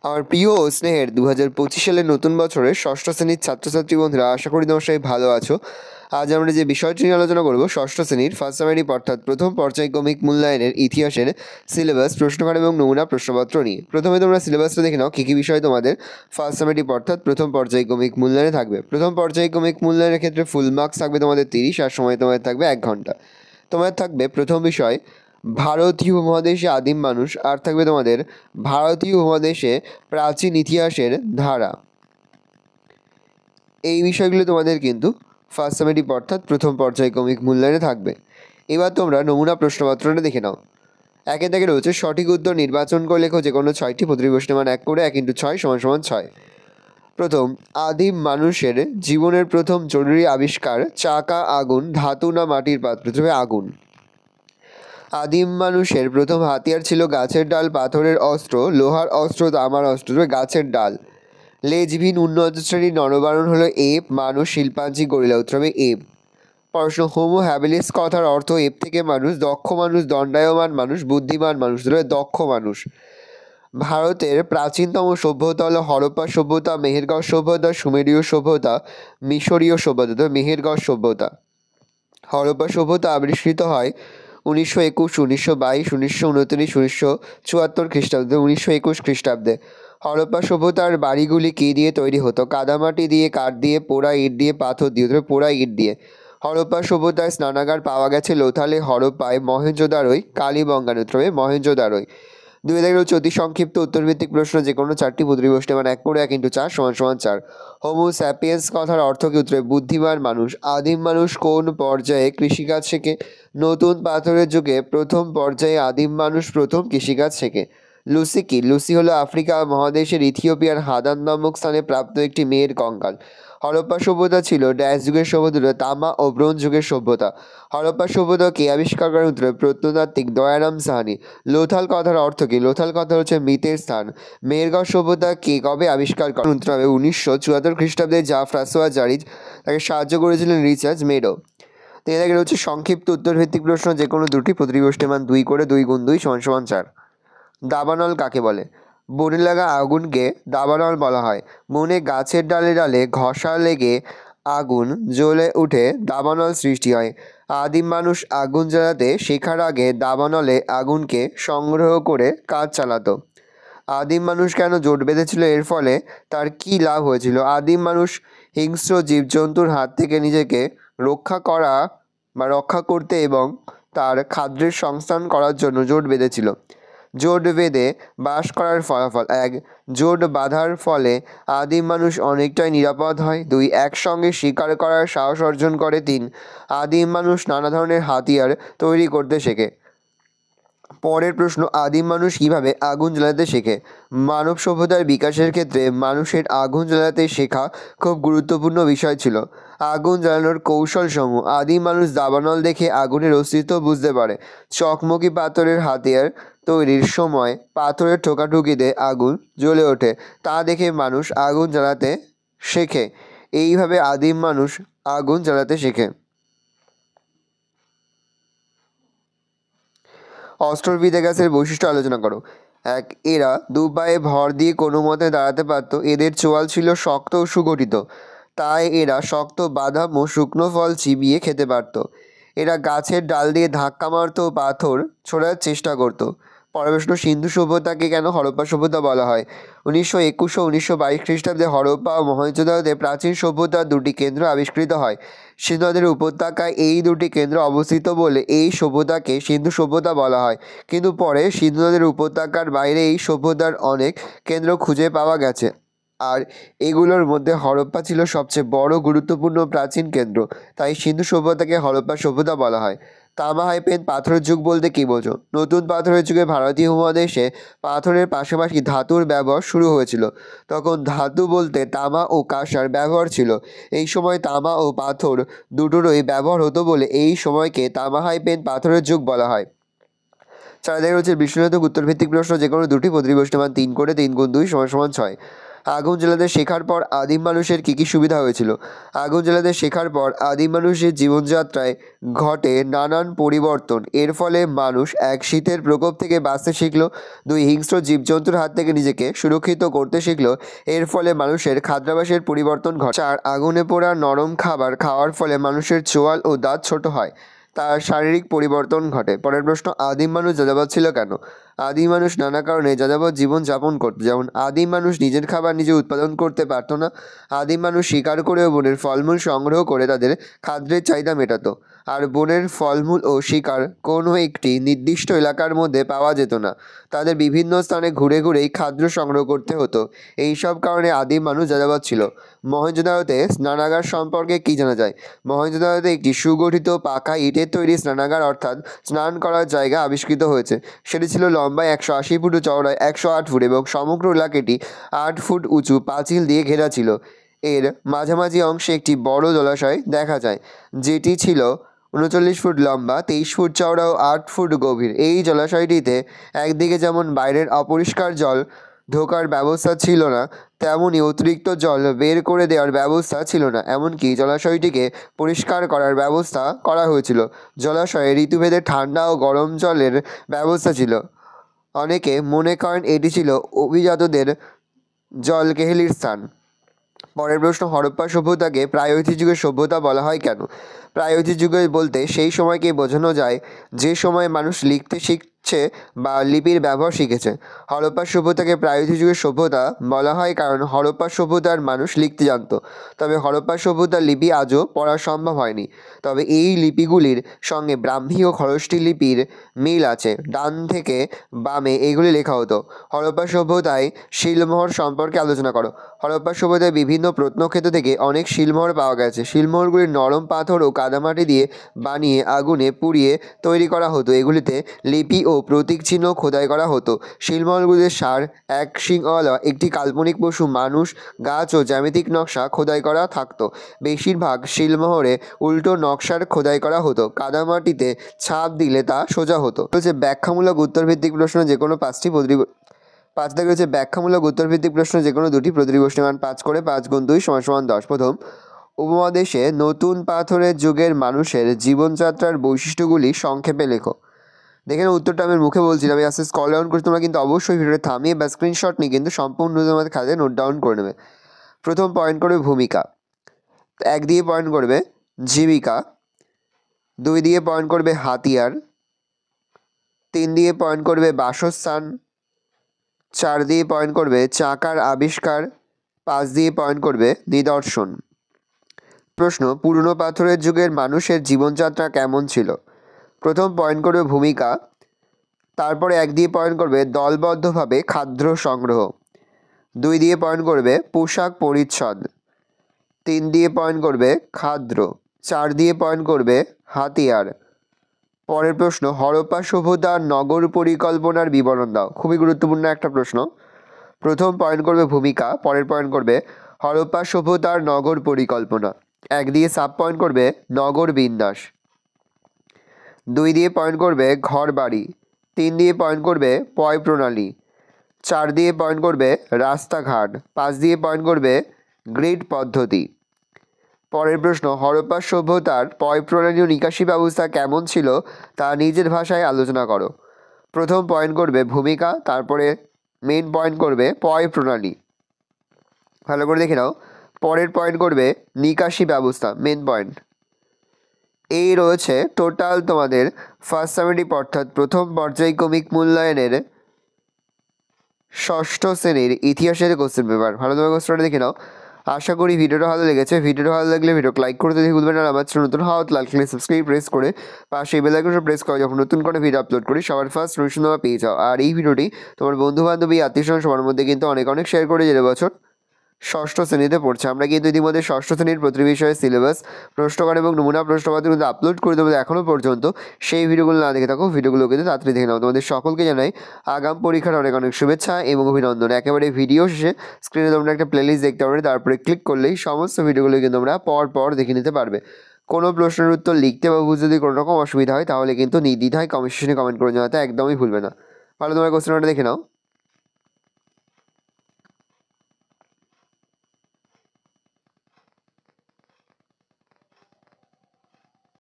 আমার প্রিয় ও স্নেহের 2025 সালের নতুন বছরের ষষ্ঠ শ্রেণীর ছাত্রছাত্রী বন্ধুরা, আশা করি তোমরা সবাই ভালো আছো। আজ আমরা যে বিষয়টি নিয়ে আলোচনা করব, ষষ্ঠ শ্রেণীর ফার্স্ট সামেটিভ অর্থাৎ প্রথম পর্যায়ক্রমিক মূল্যায়নের ইতিহাসের সিলেবাস, প্রশ্নকার এবং নমুনা প্রশ্নপত্র নিয়ে। প্রথমে তোমরা সিলেবাসটা দেখে নাও, কী কী বিষয় তোমাদের ফার্স্ট সামেটিভ অর্থাৎ প্রথম পর্যায়ক্রমিক মূল্যায়নে থাকবে। প্রথম পর্যায়ক্রমিক মূল্যায়নের ক্ষেত্রে ফুল মার্কস থাকবে তোমাদের 30, আর সময় তোমাদের থাকবে 1 ঘন্টা। তোমাদের থাকবে প্রথম বিষয় ভারতীয় উপমহাদেশে আদিম মানুষ, আর থাকবে তোমাদের ভারতীয় উপমহাদেশে প্রাচীন ইতিহাসের ধারা। এই বিষয়গুলো তোমাদের কিন্তু ফার্স্ট সামেটিভ অর্থাৎ প্রথম পর্যায়ক্রমিক মূল্যায়নে থাকবে। এবার তোমরা নমুনা প্রশ্নপত্রটা দেখে নাও। একে থেকে রয়েছে সঠিক উত্তর নির্বাচন করে লেখো যে কোনো 6টি, প্রতিটি প্রশ্নের মান 1 করে 1 × 6 = 6। প্রথম, আদিম মানুষের জীবনের প্রথম জরুরি আবিষ্কার চাকা, আগুন, ধাতু না মাটির পাত্র? তবে আগুন। আদিম মানুষের প্রথম হাতিয়ার ছিল গাছের ডাল, পাথরের অস্ত্র, লোহার অস্ত্র, তামার অস্ত্র? তবে গাছের ডাল। লেজবিহীন উন্নত শ্রেণীর নরবারণ হলো এপ, মানুষ, শিল্পাঞ্জি, গরিলা? উত্তর হবে এপ। প্রশ্ন, হোমো হ্যাবিলিস কথার অর্থ এপ থেকে মানুষ, দক্ষ মানুষ, দণ্ডায়মান মানুষ, বুদ্ধিমান মানুষ? তবে দক্ষ মানুষ। ভারতের প্রাচীনতম সভ্যতা হলো হরপ্পা সভ্যতা, মেহেরগড় সভ্যতা, সুমেরীয় সভ্যতা, মিশরীয় সভ্যতা? তবে মেহেরগড় সভ্যতা। হরপ্পা সভ্যতা আবিষ্কৃত হয় 1921, 1922, 1929, 1974 খ্রিস্টাব্দে? 1921 খ্রিস্টাব্দে। হরপ্পা সভ্যতার বাড়িগুলি কী দিয়ে তৈরি হতো? কাদামাটি দিয়ে, কাঠ দিয়ে, পোড়া ইট দিয়ে, পাথর দিয়ে? তবে পোড়া ইট দিয়ে। হরপ্পা সভ্যতায় স্নানাগার পাওয়া গেছে লোথালে, হরপ্পায়, মহেঞ্জোদারোয়, কালীবঙ্গানে? তবে মহেঞ্জোদারোয়। 2 থেকে রয়েছে অতি সংক্ষিপ্ত উত্তরভিত্তিক প্রশ্ন, যে কোনো 4টি, প্রতিটি প্রশ্নের মান 1 করে 1 × 4 = 4। হোমো স্যাপিয়েন্স কথার অর্থ কী? উত্তরে বুদ্ধিমান মানুষ। আদিম মানুষ কোন পর্যায়ে কৃষিকাজ শেখে? নতুন পাথরের যুগে প্রথম পর্যায়ে আদিম মানুষ প্রথম কৃষিকাজ শেখে। লুসি কি? লুসি হলো আফ্রিকা মহাদেশের ইথিওপিয়ার হাদান নামক স্থানে প্রাপ্ত একটি মেয়ের কঙ্কাল। হরপ্পা সভ্যতা ছিল ড্যাশ যুগের সভ্যতা? তামা ও ব্রোঞ্জ যুগের সভ্যতা। হরপ্পা সভ্যতা কে আবিষ্কার করেন? উত্তরে প্রত্নতাত্ত্বিক দয়ারাম সাহানি। লোথাল কথার অর্থ কী? লোথাল কথা হচ্ছে মৃতের স্থান। মেহেরগড় সভ্যতা কে কবে আবিষ্কার করেন? উত্তর হবে 1974 খ্রিস্টাব্দে। যা ফ্রাসোয়া জারিজ তাকে সাহায্য করেছিলেন রিচার্ড মেডো। এর আগে রয়েছে সংক্ষিপ্ত উত্তরভিত্তিক প্রশ্ন, যে কোনো 2টি, প্রতিটি প্রশ্নের মান 2 করে 2 × 2 = 4। দাবানল কাকে বলে? বনে লাগা আগুনকে দাবানল বলা হয়। বনে গাছের ডালে ডালে ঘষা লেগে আগুন জ্বলে উঠে দাবানল সৃষ্টি হয়। আদিম মানুষ আগুন জ্বালাতে শেখার আগে দাবানলে আগুনকে সংগ্রহ করে কাজ চালাতো। আদিম মানুষ কেন জোট বেঁধেছিল? এর ফলে তার কী লাভ হয়েছিল? আদিম মানুষ হিংস্র জীবজন্তুর হাত থেকে নিজেকে রক্ষা করতে এবং তার খাদ্যের সংস্থান করার জন্য জোট বেঁধেছিল। জোট বেঁধে বাস করার ফলাফল: 1. জোট বাঁধার ফলে আদিম মানুষ অনেকটাই নিরাপদ হয়। 2. একসঙ্গে শিকার করার সাহস অর্জন করে। 3. আদিম মানুষ নানা ধরনের হাতিয়ার তৈরি করতে শেখে। পরের প্রশ্ন, আদিম মানুষ কীভাবে আগুন জ্বালাতে শেখে? মানব সভ্যতার বিকাশের ক্ষেত্রে মানুষের আগুন জ্বালাতে শেখা খুব গুরুত্বপূর্ণ বিষয় ছিল। আগুন জ্বালানোর কৌশলসমূহ: আদিম মানুষ দাবানল দেখে আগুনের অস্তিত্ব বুঝতে পারে। চকমকি পাথরের হাতিয়ার তৈরির সময় পাথরের ঠোকাঠুকিতে আগুন জ্বলে ওঠে, তা দেখে মানুষ আগুন জ্বালাতে শেখে। এইভাবে আদিম মানুষ আগুন জ্বালাতে শেখে। অস্ট্রোপিথেকাসের বৈশিষ্ট্য আলোচনা করো। 1. এরা 2 পায়ে ভর দিয়ে কোনো মতে দাঁড়াতে পারত। এদের চোয়াল ছিল শক্ত ও সুগঠিত, তাই এরা শক্ত বাদাম ও শুকনো ফল চিবিয়ে খেতে পারত। এরা গাছের ডাল দিয়ে ধাক্কা মারত ও পাথর ছোড়ার চেষ্টা করত। পরের প্রশ্ন, সিন্ধু সভ্যতাকে কেন হরপ্পা সভ্যতা বলা হয়? 1921 ও 1922 খ্রিস্টাব্দে হরপ্পা ও মহেঞ্জোদারোতে প্রাচীন সভ্যতার 2টি কেন্দ্র আবিষ্কৃত হয়। সিন্ধু নদের উপত্যকায় এই 2টি কেন্দ্র অবস্থিত বলে এই সভ্যতাকে সিন্ধু সভ্যতা বলা হয়। কিন্তু পরে সিন্ধু নদের উপত্যকার বাইরে এই সভ্যতার অনেক কেন্দ্র খুঁজে পাওয়া গেছে, আর এগুলোর মধ্যে হরপ্পা ছিল সবচেয়ে বড় গুরুত্বপূর্ণ প্রাচীন কেন্দ্র, তাই সিন্ধু সভ্যতাকে হরপ্পা সভ্যতা বলা হয়। তামা পাথরের যুগ বলতে কী বোঝো? নতুন পাথরের যুগে ভারতীয় উপমহাদেশে পাথরের পাশাপাশি ধাতুর ব্যবহার শুরু হয়েছিল। তখন ধাতু বলতে তামা ও কাঁসার ব্যবহার ছিল। এই সময় তামা ও পাথর দুটোরই ব্যবহার হতো বলে এই সময়কে তামা পাথরের যুগ বলা হয়। 4 থেকে রয়েছে বিশ্লেষণাত্মক উত্তরভিত্তিক প্রশ্ন, যে কোনো 2টি, প্রতিটি প্রশ্নের মান 3 করে 3 × 2 = 6। আগুন জ্বালাতে শেখার পর আদিম মানুষের কী কী সুবিধা হয়েছিল? আগুন জ্বালাতে শেখার পর আদিম মানুষের জীবনযাত্রায় ঘটে নানান পরিবর্তন। এর ফলে মানুষ এক শীতের প্রকোপ থেকে বাঁচতে শিখল, দুই হিংস্র জীবজন্তুর হাত থেকে নিজেকে সুরক্ষিত করতে শিখল। এর ফলে মানুষের খাদ্যাভ্যাসের পরিবর্তন ঘটে। চার, আগুনে পোড়া নরম খাবার খাওয়ার ফলে মানুষের চোয়াল ও দাঁত ছোট হয়, তার শারীরিক পরিবর্তন ঘটে। পরের প্রশ্ন, আদিম মানুষ যাযাবর ছিল কেন? আদিম মানুষ নানা কারণে যাযাবর জীবন যাপন করত। যেমন আদিম মানুষ নিজের খাবার নিজে উৎপাদন করতে পারত না। আদিম মানুষ শিকার করেও বনের ফলমূল সংগ্রহ করে তাদের খাদ্যের চাহিদা মেটাতো। আর বনের ফলমূল ও শিকার কোনো একটি নির্দিষ্ট এলাকার মধ্যে পাওয়া যেত না, তাদের বিভিন্ন স্থানে ঘুরে ঘুরেই খাদ্য সংগ্রহ করতে হতো। এই সব কারণে আদিম মানুষ যাযাবর ছিল। মহেঞ্জোদারোতে স্নানাগার সম্পর্কে কী জানা যায়? মহেঞ্জোদারোতে একটি সুগঠিত পাকা ইটের তৈরি স্নানাগার অর্থাৎ স্নান করার জায়গা আবিষ্কৃত হয়েছে। সেটি ছিল লম্বায় 180 ফুট ও চওড়ায় 108 ফুট এবং সমগ্র এলাকাটি 8 ফুট উঁচু পাঁচিল দিয়ে ঘেরা ছিল। এর মাঝামাঝি অংশে একটি বড় জলাশয় দেখা যায়, যেটি ছিল 39 ফুট লম্বা, 23 ফুট চওড়া ও 8 ফুট গভীর। এই জলাশয়টিতে একদিকে যেমন বাইরের অপরিষ্কার জল ঢোকার ব্যবস্থা ছিল না, তেমনই অতিরিক্ত জল বের করে দেওয়ার ব্যবস্থা ছিল না। এমনকি জলাশয়টিকে পরিষ্কার করার ব্যবস্থা করা হয়েছিল। জলাশয়ে ঋতুভেদে ঠান্ডা ও গরম জলের ব্যবস্থা ছিল। অনেকে মনে করেন এটি ছিল অভিজাতদের জলকেহেলির স্থান। পরের প্রশ্ন, হরপ্পা সভ্যতাকে প্রাগৈতিহাসিক যুগের সভ্যতা বলা হয় কেন? প্রাগৈতিহাসিক যুগ বলতে সেই সময়কে বোঝানো যায় যে সময় মানুষ লিখতে শিখছে বা লিপির ব্যবহার শিখেছে। হরপ্পা সভ্যতাকে প্রাগৈতিহাসিক যুগের সভ্যতা বলা হয় কারণ হরপ্পা সভ্যতার মানুষ লিখতে জানত। তবে হরপ্পা সভ্যতার লিপি আজও পড়া সম্ভব হয়নি। তবে এই লিপিগুলির সঙ্গে ব্রাহ্মী ও খরষ্টি লিপির মিল আছে। ডান থেকে বামে এগুলি লেখা হতো। হরপ্পা সভ্যতায় শিলমোহর সম্পর্কে আলোচনা করো। হরপ্পা সভ্যতায় বিভিন্ন প্রত্নক্ষেত্র থেকে অনেক শিলমোহর পাওয়া গেছে। শিলমোহরগুলি নরম পাথর ও কাদামাটি দিয়ে বানিয়ে আগুনে পুড়িয়ে তৈরি করা হতো। এগুলিতে লিপি ও প্রতীক চিহ্ন খোদাই করা হতো। শিলমোহরগুলিতে ষাঁড়, এক শিংওয়ালা একটি কাল্পনিক পশু, মানুষ, গাছ ও জ্যামিতিক নকশা খোদাই করা থাকতো। বেশিরভাগ শিলমোহরে উল্টো নকশার খোদাই করা হতো। কাদামাটিতে ছাপ দিলে তা সোজা হতো। হচ্ছে ব্যাখ্যামূলক উত্তরভিত্তিক প্রশ্ন যে কোনো 5টি পাঁচ দাগে রয়েছে ব্যাখ্যামূলক উত্তরভিত্তিক প্রশ্ন যে কোনো 2টি, প্রতিটি প্রশ্নের মান 5 করে, 5 গুণ 2 = 10। প্রথম, উপমহাদেশে নতুন পাথরের যুগের মানুষের জীবনযাত্রার বৈশিষ্ট্যগুলি সংক্ষেপে লেখো। দেখে না, উত্তরটা আমি মুখে বলছিলাম, আমি আস্তে স্ক্রল ডাউন করে তোমরা কিন্তু অবশ্যই ভিডিওটা থামিয়ে বা স্ক্রিনশট নিয়ে কিন্তু সম্পূর্ণ তোমাদের খাতায় নোট ডাউন করে নেবে। প্রথম পয়েন্ট করবে ভূমিকা, 1 দিয়ে পয়েন্ট করবে জীবিকা, 2 দিয়ে পয়েন্ট করবে হাতিয়ার, 3 দিয়ে পয়েন্ট করবে বাসস্থান, 4 দিয়ে পয়েন্ট করবে চাকার আবিষ্কার, 5 দিয়ে পয়েন্ট করবে নিদর্শন। প্রশ্ন, পুরনো পাথরের যুগের মানুষের জীবনযাত্রা কেমন ছিল? প্রথম পয়েন্ট করবে ভূমিকা, তারপরে 1 দিয়ে পয়েন্ট করবে দলবদ্ধভাবে খাদ্য সংগ্রহ, 2 দিয়ে পয়েন্ট করবে পোশাক পরিচ্ছদ, 3 দিয়ে পয়েন্ট করবে খাদ্য, 4 দিয়ে পয়েন্ট করবে হাতিয়ার। পরের প্রশ্ন, হরপ্পা সভ্যতার নগর পরিকল্পনার বিবরণ দাও। খুবই গুরুত্বপূর্ণ একটা প্রশ্ন। প্রথম পয়েন্ট করবে ভূমিকা, পরের পয়েন্ট করবে হরপ্পা সভ্যতার নগর পরিকল্পনা, 1 দিয়ে সাব পয়েন্ট করবে নগর বিন্যাস, 2 দিয়ে পয়েন্ট করবে ঘর বাড়ি, 3 দিয়ে পয়েন্ট করবে পয় প্রণালী, 4 দিয়ে পয়েন্ট করবে রাস্তাঘাট, 5 দিয়ে পয়েন্ট করবে গ্রিড পদ্ধতি। পরের প্রশ্ন, হরপ্পা সভ্যতার পয় প্রণালী ও নিকাশি ব্যবস্থা কেমন ছিল তা নিজের ভাষায় আলোচনা করো। প্রথম পয়েন্ট করবে ভূমিকা, তারপরে মেন পয়েন্ট করবে পয় প্রণালী, ভালো করে দেখে নাও। পরের পয়েন্ট করবে নিকাশি ব্যবস্থা, মেন পয়েন্ট। এই রয়েছে টোটাল তোমাদের ফার্স্ট সামেটিভ অর্থাৎ প্রথম পর্যায়ক্রমিক মূল্যায়নের 6ষ্ঠ শ্রেণীর ইতিহাসের কোশ্চেন পেপার। ভালোভাবে কোশ্চেনটা দেখে নাও। আশা করি ভিডিওটা ভালো লেগেছে। ভিডিওটা ভালো লাগলে ভিডিওকে লাইক করতে দেখে ভুলবেন না। আমার চ্যানেল নতুন হওয়া লাইক করে সাবস্ক্রাইব প্রেস করে পাশে বেল আইকনটা প্রেস করে যখন নতুন করে ভিডিও আপলোড করি সবার ফার্স্ট নোটিফিকেশন তোমরা পেয়ে যাও। আর এই ভিডিওটি তোমার বন্ধু বান্ধবী আত্মীয়স্বজন সবার মধ্যে কিন্তু অনেক শেয়ার করে যে বছর 6ষ্ঠ শ্রেণীতে পড়ছে। আমরা কিন্তু ইতিমধ্যে 6ষ্ঠ শ্রেণীর প্রতি বিষয়ের সিলেবাস, প্রশ্নকার এবং নমুনা প্রশ্নপত্র কিন্তু আপলোড করে দেবো। এখনও পর্যন্ত সেই ভিডিওগুলো না দেখে থাকো, ভিডিওগুলো কিন্তু তাড়াতাড়ি দেখে নাও। তোমাদের সকলকে জানাই আগাম পরীক্ষার অনেক শুভেচ্ছা এবং অভিনন্দন। একেবারে ভিডিও শেষে স্ক্রিনে তোমরা একটা প্লেলিস্ট দেখতে পারবে, তারপরে ক্লিক করলেই সমস্ত ভিডিওগুলো কিন্তু তোমরা পর দেখে নিতে পারবে। কোনো প্রশ্নের উত্তর লিখতে বা বুঝতে যদি কোনো রকম অসুবিধা হয় তাহলে কিন্তু নির্দ্বিধায় কমেন্ট সেকশনে কমেন্ট করে জানাতে একদমই ভুলবে না। ভালো, তোমার কোশ্চেনটা দেখে নাও।